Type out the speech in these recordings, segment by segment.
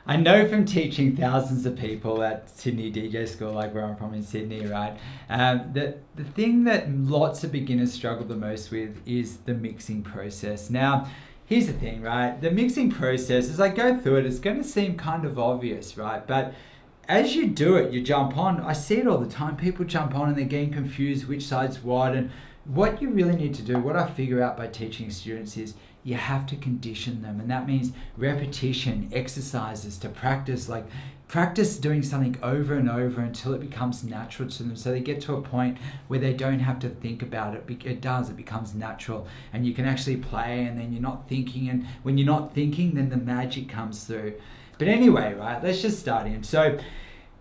I know from teaching thousands of people at Sydney DJ School, like where I'm from in Sydney, right? That the thing that lots of beginners struggle the most with is the mixing process. Now, here's the thing, right? The mixing process, as I go through it, it's going to seem kind of obvious, right? But as you do it, you jump on. I see it all the time. People jump on and they're getting confused which side's what. And what you really need to do, what I figure out by teaching students is you have to condition them. And that means repetition, exercises to practice, like practice doing something over and over until it becomes natural to them. So they get to a point where they don't have to think about it. It becomes natural. And you can actually play and then you're not thinking. And when you're not thinking, then the magic comes through. But anyway, right, let's just start in. So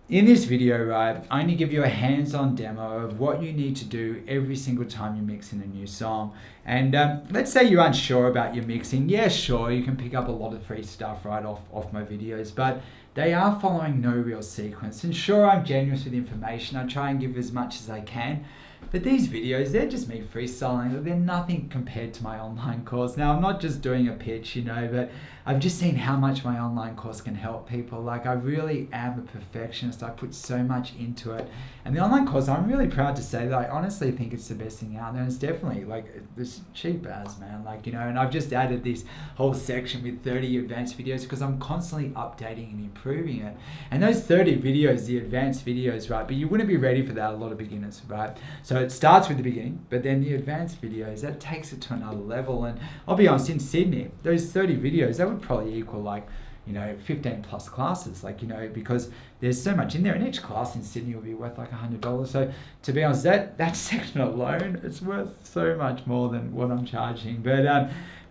in this video, right, I'm going to give you a hands-on demo of what you need to do every single time you mix in a new song. And let's say you're unsure about your mixing. Yeah, sure, you can pick up a lot of free stuff right off my videos, but they are following no real sequence. And sure, I'm generous with information. I try and give as much as I can. But these videos, they're just me freestyling. They're nothing compared to my online course. Now, I'm not just doing a pitch, but I've just seen how much my online course can help people. Like, I really am a perfectionist. I put so much into it. And the online course, I'm really proud to say that I honestly think it's the best thing out there. And it's definitely, like, it's cheap as, man. Like, and I've just added this whole section with 30 advanced videos because I'm constantly updating and improving it. And those 30 videos, the advanced videos, right, but you wouldn't be ready for that, a lot of beginners, right? So it starts with the beginning, but then the advanced videos, that takes it to another level. And I'll be honest, in Sydney, those 30 videos, that would probably equal like, 15 plus classes, because there's so much in there, and each class in Sydney will be worth like $100. So to be honest, that section alone, it's worth so much more than what I'm charging. But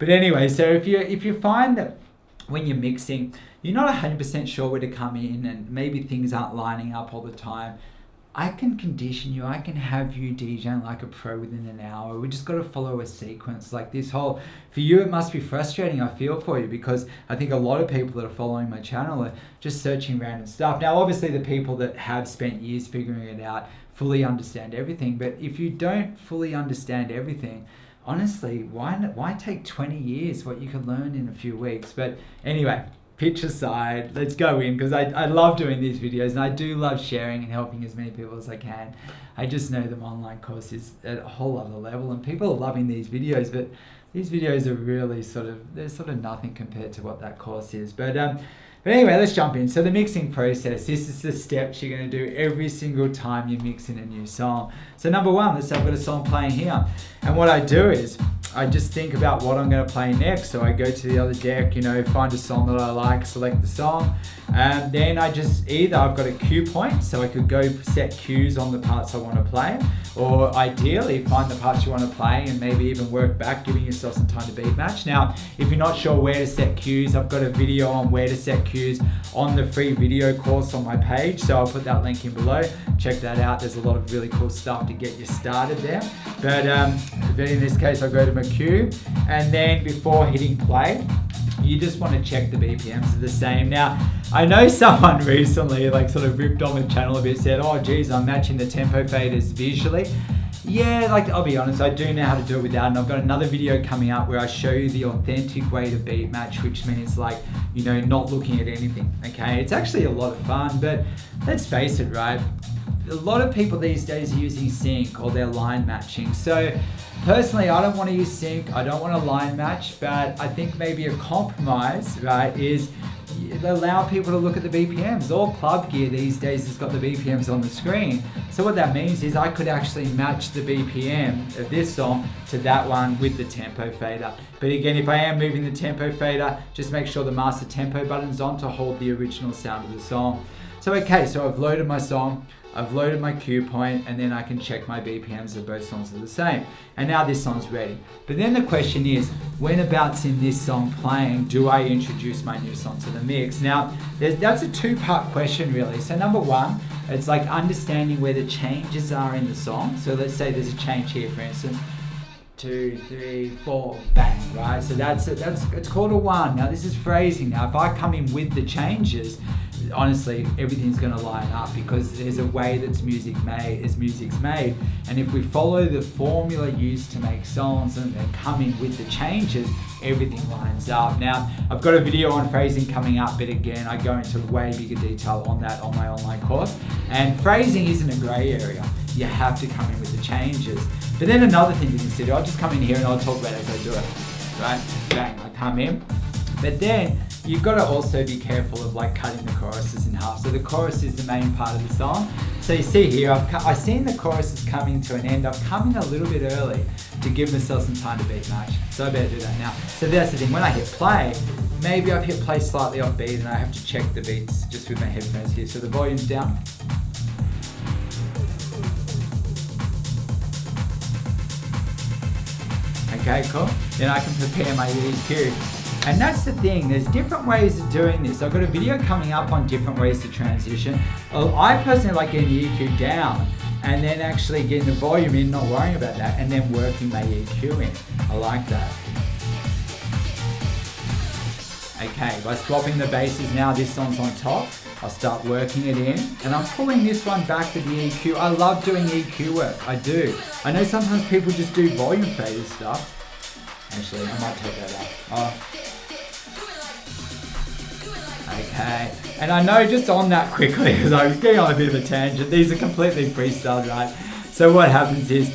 anyway, so if you find that when you're mixing, you're not 100% sure where to come in, and maybe things aren't lining up all the time, I can condition you. I can have you DJing like a pro within an hour. We just got to follow a sequence. Like this whole, for you, it must be frustrating. I feel for you because I think a lot of people that are following my channel are just searching random stuff. Now, obviously the people that have spent years figuring it out fully understand everything. But if you don't fully understand everything, honestly, why take 20 years what you can learn in a few weeks? But anyway, pitch aside, let's go in, because I love doing these videos and I do love sharing and helping as many people as I can. I just know the online course is at a whole other level and people are loving these videos, but these videos are really they're sort of nothing compared to what that course is. But anyway, let's jump in. So the mixing process, this is the steps you're going to do every single time you mix in a new song. So number one, let's say I've got a song playing here. And what I do is I just think about what I'm going to play next. So I go to the other deck, find a song that I like, select the song. And then I just I've got a cue point, so I could go set cues on the parts I want to play. Or ideally, find the parts you want to play and maybe even work back, giving yourself some time to beat match. Now, if you're not sure where to set cues, I've got a video on where to set cues on the free video course on my page. So I'll put that link in below. Check that out. There's a lot of really cool stuff to get you started there. But in this case, I'll go to my cue. And then before hitting play, you just want to check the BPMs are the same. Now, I know someone recently sort of ripped on the channel a bit, said, oh geez, I'm matching the tempo faders visually. Yeah, I'll be honest, I do know how to do it without, and I've got another video coming up where I show you the authentic way to beat match, which means not looking at anything, okay? It's actually a lot of fun, but let's face it, right? A lot of people these days are using sync or they're line matching. So personally, I don't want to use sync, I don't want to line match, but I think maybe a compromise, right, is allow people to look at the BPMs. All club gear these days has got the BPMs on the screen. So what that means is I could actually match the BPM of this song to that one with the tempo fader. But again, if I am moving the tempo fader, just make sure the master tempo button's on to hold the original sound of the song. So okay, so I've loaded my song, I've loaded my cue point, and then I can check my BPMs of both songs are the same. And now this song's ready. But then the question is, when abouts in this song playing, do I introduce my new song to the mix? Now, that's a two-part question really. So number one, it's understanding where the changes are in the song. So let's say there's a change here, for instance. 2, 3, 4, bang, right? So that's it. It's called a 1. Now this is phrasing. Now if I come in with the changes, honestly, everything's going to line up because there's a way that's music's made. And if we follow the formula used to make songs and then come in with the changes, everything lines up. Now, I've got a video on phrasing coming up, but again, I go into way bigger detail on that on my online course. And phrasing isn't a grey area. You have to come in with the changes. But then another thing to consider, I'll just come in here and I'll talk about it as I do it, right? Bang, I come in. But then you've got to also be careful of like cutting the choruses in half. So the chorus is the main part of the song. So you see here, I've seen the chorus is coming to an end. I've come in a little bit early to give myself some time to beat match. So I better do that now. So that's the thing, when I hit play, maybe I've hit play slightly off beat and I have to check the beats just with my headphones here. So the volume's down. Okay, cool. Then I can prepare my EQ. And that's the thing, there's different ways of doing this. I've got a video coming up on different ways to transition. I personally like getting the EQ down and then actually getting the volume in, not worrying about that, and then working my EQ in. I like that. Okay, by swapping the basses now, this song's on top. I'll start working it in, and I'm pulling this one back to the EQ. I love doing EQ work, I do. I know sometimes people just do volume fader stuff. Actually, I might take that out. Okay, and I know just on that quickly, because I was getting on a bit of a tangent, these are completely freestyle, right? So what happens is,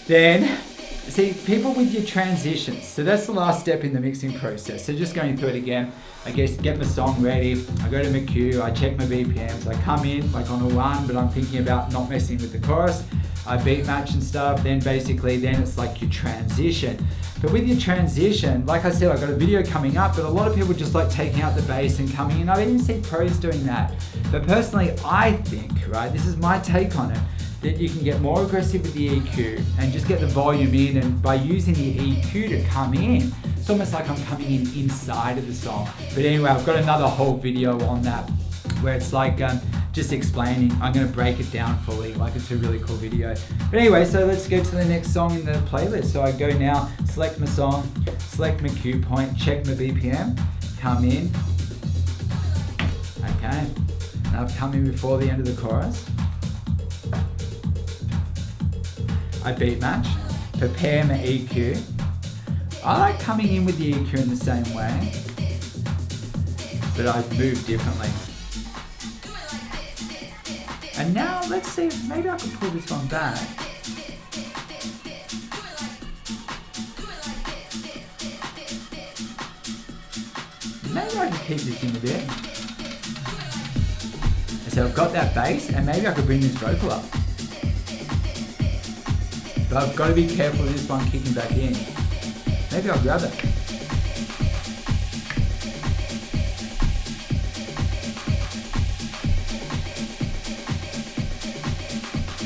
then, see, people with your transitions, so that's the last step in the mixing process. So just going through it again, I guess get my song ready, I go to my cue, I check my BPMs, I come in like on a 1, but I'm thinking about not messing with the chorus, I beat match and stuff, then basically then it's like your transition. But with your transition, like I said, I've got a video coming up, but a lot of people just like taking out the bass and coming in. I even see pros doing that. But personally, I think, right, this is my take on it, that you can get more aggressive with the EQ and just get the volume in, and by using the EQ to come in, it's almost like I'm coming in inside of the song. But anyway, I've got another whole video on that where it's like just explaining. I'm going to break it down fully, like it's a really cool video. But anyway, so let's go to the next song in the playlist. So I go now, select my song, select my cue point, check my BPM, come in. Okay, now I've come in before the end of the chorus. I beat match, prepare my EQ. I like coming in with the EQ in the same way, but I move differently. And now let's see, maybe I can pull this one back. Maybe I can keep this in a bit. So I've got that bass, and maybe I could bring this vocal up. But I've got to be careful of this one kicking back in. Maybe I'll grab it.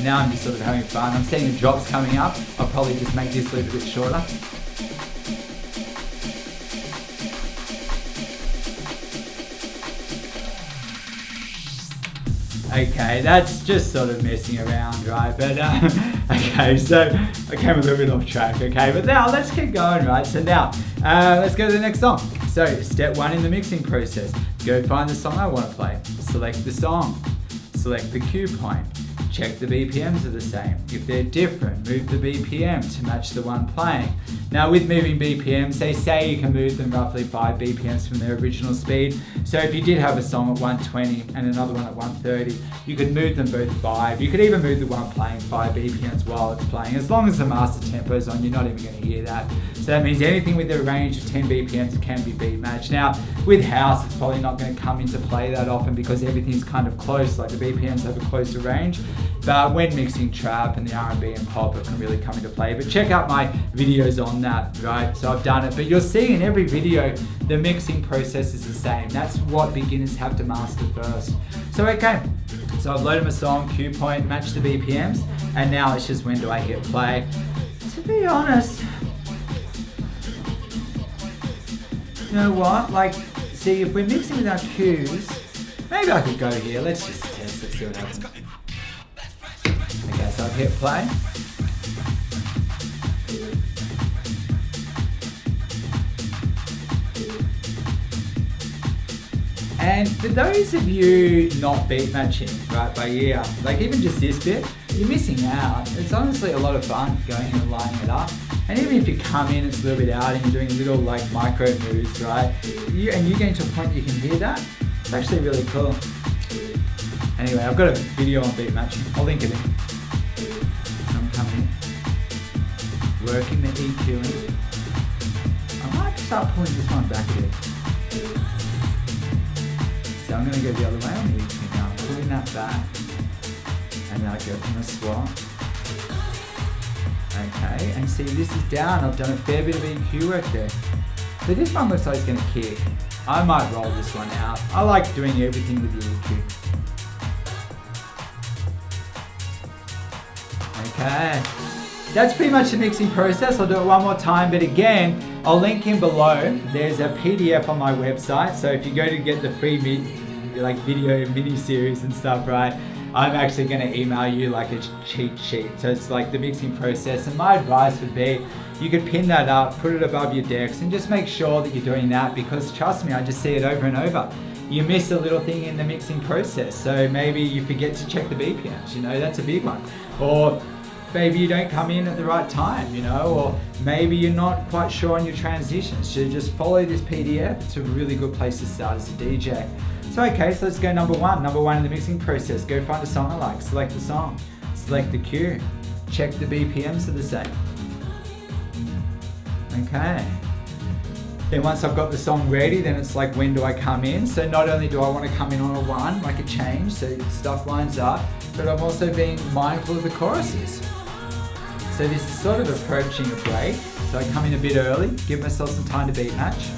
Now I'm just sort of having fun. I'm seeing the drops coming up. I'll probably just make this a little bit shorter. Okay, that's just sort of messing around, right? But okay, so I came a little bit off track, okay? But now let's keep going, right? So now, let's go to the next song. So step 1 in the mixing process, go find the song I want to play, select the song, select the cue point, check the BPMs are the same. If they're different, move the BPM to match the one playing. Now with moving BPMs, they say you can move them roughly 5 BPMs from their original speed. So if you did have a song at 120 and another one at 130, you could move them both 5. You could even move the one playing 5 BPMs while it's playing. As long as the master tempo is on, you're not even going to hear that. So that means anything with a range of 10 BPMs can be beat matched. Now with house, it's probably not going to come into play that often because everything's kind of close, like the BPMs have a closer range. But when mixing trap and the R&B and pop, it can really come into play. But check out my videos on that, right? So I've done it. But you'll see in every video, the mixing process is the same. That's what beginners have to master first. So okay, so I've loaded my song, cue point, match the BPMs, and now it's just when do I hit play. To be honest, you know what? Like, see, if we're mixing with our cues, maybe I could go here. Let's just test it, see what happens. Okay, so I've hit play. And for those of you not beat matching, right, by ear, like even just this bit, you're missing out. It's honestly a lot of fun going and lining it up. And even if you come in, it's a little bit out and you're doing little like micro moves, right? And you're getting to a point you can hear that. It's actually really cool. Anyway, I've got a video on beat matching. I'll link it in. I'm coming in. Working the EQing. I might start pulling this one back a bit. So I'm going to go the other way on the EQ now. I'm pulling that back. And then I go from the swap. Okay, and see this is down. I've done a fair bit of EQ work there. So this one looks like it's going to kick. I might roll this one out. I like doing everything with the EQ. Okay, that's pretty much the mixing process. I'll do it one more time, but again, I'll link in below. There's a PDF on my website, so if you go to get the free video mini series and stuff, right, I'm actually going to email you like a cheat sheet. So it's like the mixing process, and my advice would be you could pin that up, put it above your decks, and just make sure that you're doing that, because trust me, I just see it over and over. You miss a little thing in the mixing process, so maybe you forget to check the BPMs, you know, that's a big one. Or maybe you don't come in at the right time, you know, or maybe you're not quite sure on your transitions. So just follow this PDF. It's a really good place to start as a DJ. So okay, so let's go number one in the mixing process. Go find a song I like, select the song, select the cue, check the BPMs are the same. Okay. Then once I've got the song ready, then it's like, when do I come in? So not only do I want to come in on a one, like a change, so stuff lines up, but I'm also being mindful of the choruses. So this is sort of approaching a break. So I come in a bit early, give myself some time to beat match.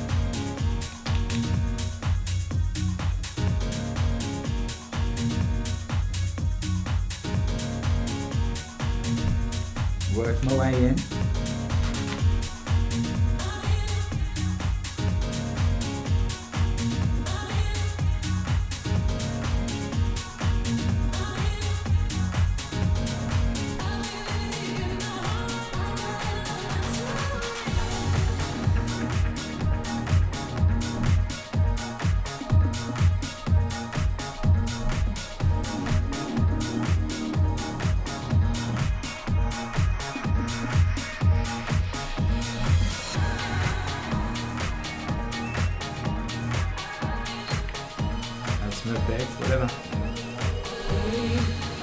Work my way in. Effects, whatever.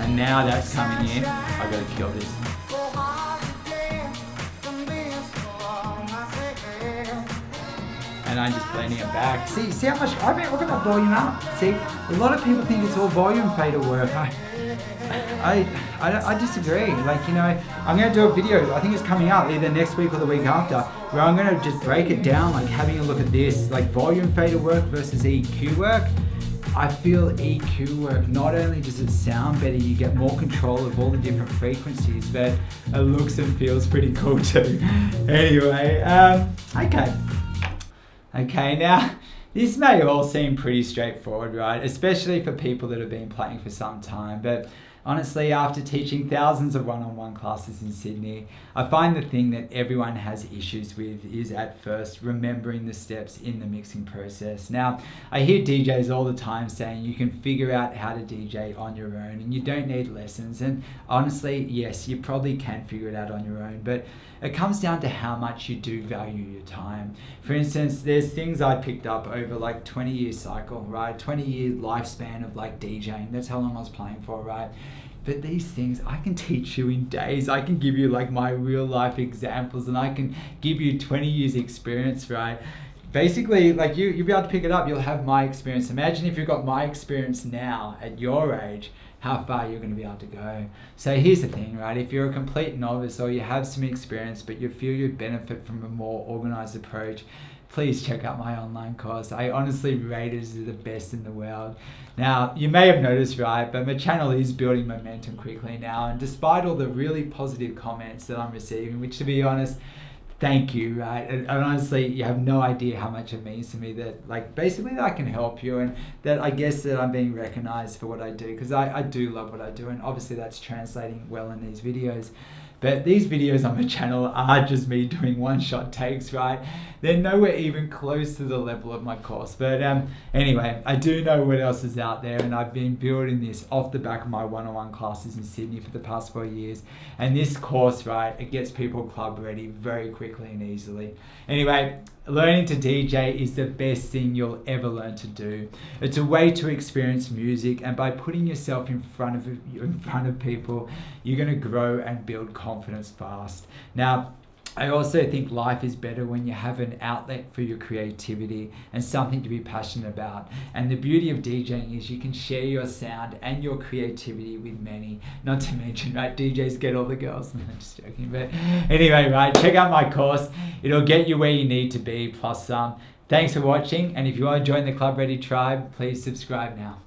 And now that's coming in. I gotta kill this. And I'm just blending it back. See how much I mean, look at that volume up. See, a lot of people think it's all volume fader work. I disagree. Like, you know, I'm gonna do a video, I think it's coming out either next week or the week after, where I'm gonna just break it down, like having a look at this, like volume fader work versus EQ work. I feel EQ work, not only does it sound better, you get more control of all the different frequencies, but it looks and feels pretty cool too. Anyway, okay, now this may all seem pretty straightforward, right? Especially for people that have been playing for some time, but honestly, after teaching thousands of one-on-one classes in Sydney, I find the thing that everyone has issues with is at first remembering the steps in the mixing process. Now, I hear DJs all the time saying you can figure out how to DJ on your own and you don't need lessons. And honestly, yes, you probably can figure it out on your own, but it comes down to how much you do value your time. For instance, there's things I picked up over like 20-year cycle, right? 20-year lifespan of like DJing. That's how long I was playing for, right? But these things I can teach you in days. I can give you like my real life examples, and I can give you 20 years experience, right? Basically, like you'll be able to pick it up. You'll have my experience. Imagine if you've got my experience now at your age, how far you're going to be able to go. So here's the thing, right? If you're a complete novice or you have some experience, but you feel you benefit from a more organized approach, please check out my online course. I honestly rate it as the best in the world. Now, you may have noticed, right, but my channel is building momentum quickly now, and despite all the really positive comments that I'm receiving, which to be honest, thank you, right? And honestly, you have no idea how much it means to me that, like, basically that I can help you, and that I guess that I'm being recognized for what I do, because I do love what I do, and obviously that's translating well in these videos. But these videos on my channel are just me doing one-shot takes, right? They're nowhere even close to the level of my course. But anyway, I do know what else is out there, and I've been building this off the back of my one-on-one classes in Sydney for the past 4 years. And this course, right, it gets people club ready very quickly and easily. Anyway, learning to DJ is the best thing you'll ever learn to do. It's a way to experience music, and by putting yourself in front of people, you're going to grow and build confidence fast. Now, I also think life is better when you have an outlet for your creativity and something to be passionate about. And the beauty of DJing is you can share your sound and your creativity with many. Not to mention, right, DJs get all the girls. I'm just joking. But anyway, right, check out my course. It'll get you where you need to be, plus some. Thanks for watching. And if you want to join the Club Ready tribe, please subscribe now.